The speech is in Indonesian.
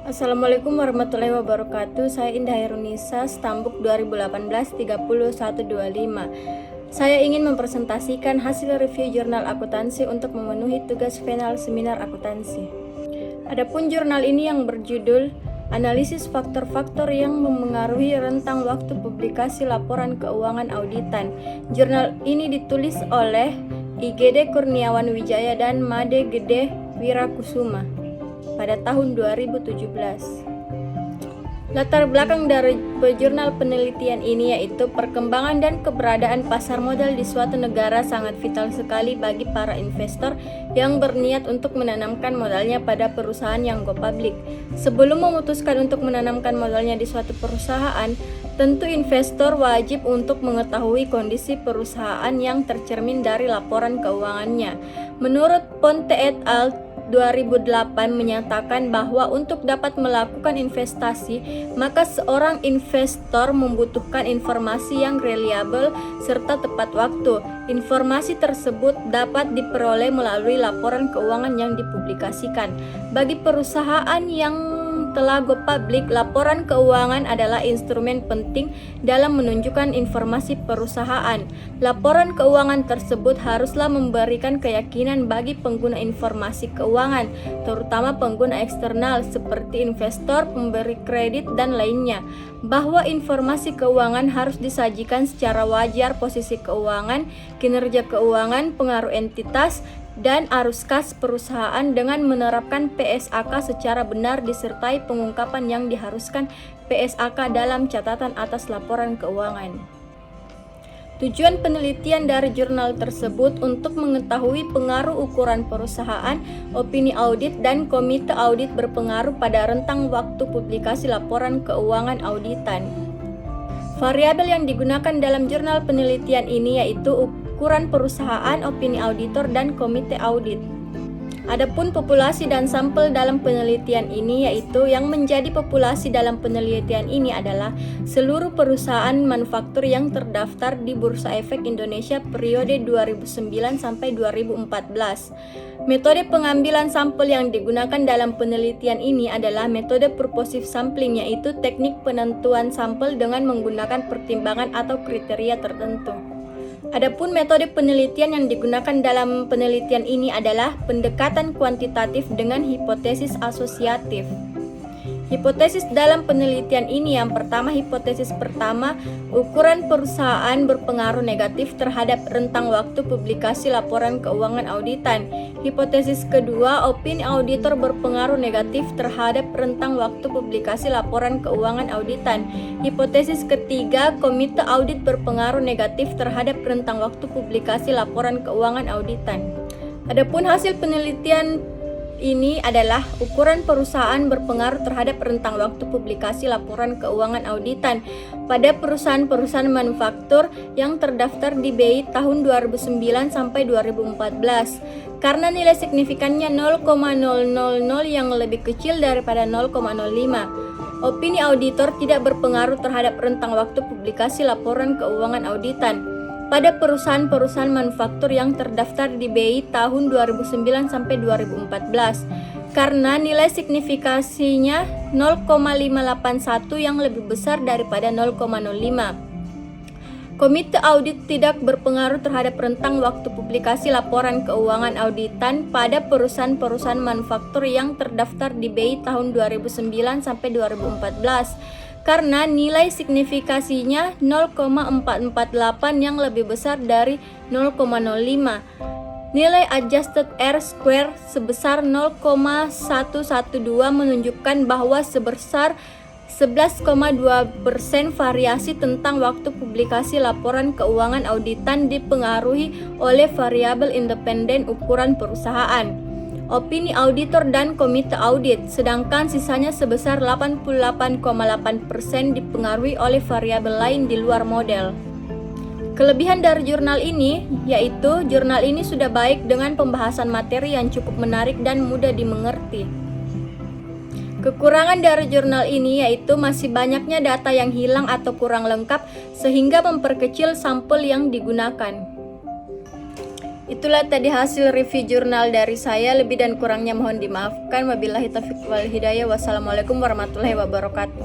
Assalamualaikum warahmatullahi wabarakatuh. Saya Indah Herunisa, Stambuk 2018-3125. Saya ingin mempresentasikan hasil review jurnal akuntansi untuk memenuhi tugas final seminar akuntansi. Adapun jurnal ini yang berjudul Analisis Faktor-faktor yang Memengaruhi Rentang Waktu Publikasi Laporan Keuangan Auditan. Jurnal ini ditulis oleh IGD Kurniawan Wijaya dan Made Gede Wirakusuma pada tahun 2017. Latar belakang dari jurnal penelitian ini yaitu perkembangan dan keberadaan pasar modal di suatu negara sangat vital sekali bagi para investor yang berniat untuk menanamkan modalnya pada perusahaan yang go public. Sebelum memutuskan untuk menanamkan modalnya di suatu perusahaan, tentu investor wajib untuk mengetahui kondisi perusahaan yang tercermin dari laporan keuangannya. Menurut Ponte et al. 2008 menyatakan bahwa untuk dapat melakukan investasi, maka seorang investor membutuhkan informasi yang reliable serta tepat waktu. Informasi tersebut dapat diperoleh melalui laporan keuangan yang dipublikasikan. Bagi perusahaan yang telah go public, laporan keuangan adalah instrumen penting dalam menunjukkan informasi perusahaan. Laporan keuangan tersebut haruslah memberikan keyakinan bagi pengguna informasi keuangan, terutama pengguna eksternal seperti investor, pemberi kredit, dan lainnya, bahwa informasi keuangan harus disajikan secara wajar, posisi keuangan, kinerja keuangan, pengaruh entitas, dan arus kas perusahaan dengan menerapkan PSAK secara benar disertai pengungkapan yang diharuskan PSAK dalam catatan atas laporan keuangan. Tujuan penelitian dari jurnal tersebut untuk mengetahui pengaruh ukuran perusahaan, opini audit, dan komite audit berpengaruh pada rentang waktu publikasi laporan keuangan auditan. Variabel yang digunakan dalam jurnal penelitian ini yaitu ukuran perusahaan, opini auditor, dan komite audit. Adapun populasi dan sampel dalam penelitian ini yaitu yang menjadi populasi dalam penelitian ini adalah seluruh perusahaan manufaktur yang terdaftar di Bursa Efek Indonesia periode 2009 sampai 2014. Metode pengambilan sampel yang digunakan dalam penelitian ini adalah metode purposive sampling, yaitu teknik penentuan sampel dengan menggunakan pertimbangan atau kriteria tertentu. Adapun metode penelitian yang digunakan dalam penelitian ini adalah pendekatan kuantitatif dengan hipotesis asosiatif. Hipotesis dalam penelitian ini yang pertama, hipotesis pertama, ukuran perusahaan berpengaruh negatif terhadap rentang waktu publikasi laporan keuangan auditan. Hipotesis kedua, opini auditor berpengaruh negatif terhadap rentang waktu publikasi laporan keuangan auditan. Hipotesis ketiga, komite audit berpengaruh negatif terhadap rentang waktu publikasi laporan keuangan auditan. Adapun hasil penelitian ini adalah ukuran perusahaan berpengaruh terhadap rentang waktu publikasi laporan keuangan auditan pada perusahaan-perusahaan manufaktur yang terdaftar di BI tahun 2009 sampai 2014. Karena nilai signifikannya 0,000 yang lebih kecil daripada 0,05. Opini auditor tidak berpengaruh terhadap rentang waktu publikasi laporan keuangan auditan pada perusahaan-perusahaan manufaktur yang terdaftar di BI tahun 2009 sampai 2014 karena nilai signifikasinya 0,581 yang lebih besar daripada 0,05. Komite audit tidak berpengaruh terhadap rentang waktu publikasi laporan keuangan auditan pada perusahaan-perusahaan manufaktur yang terdaftar di BI tahun 2009 sampai 2014 karena nilai signifikasinya 0,448 yang lebih besar dari 0,05. Nilai adjusted R-square sebesar 0,112 menunjukkan bahwa sebesar 11,2% variasi tentang waktu publikasi laporan keuangan auditan dipengaruhi oleh variabel independen ukuran perusahaan, opini auditor, dan komite audit, sedangkan sisanya sebesar 88,8% dipengaruhi oleh variabel lain di luar model. Kelebihan dari jurnal ini yaitu jurnal ini sudah baik dengan pembahasan materi yang cukup menarik dan mudah dimengerti. Kekurangan dari jurnal ini yaitu masih banyaknya data yang hilang atau kurang lengkap sehingga memperkecil sampel yang digunakan. Itulah tadi hasil review jurnal dari saya, lebih dan kurangnya mohon dimaafkan. Wabillahi taufiq wal hidayah. Wassalamualaikum warahmatullahi wabarakatuh.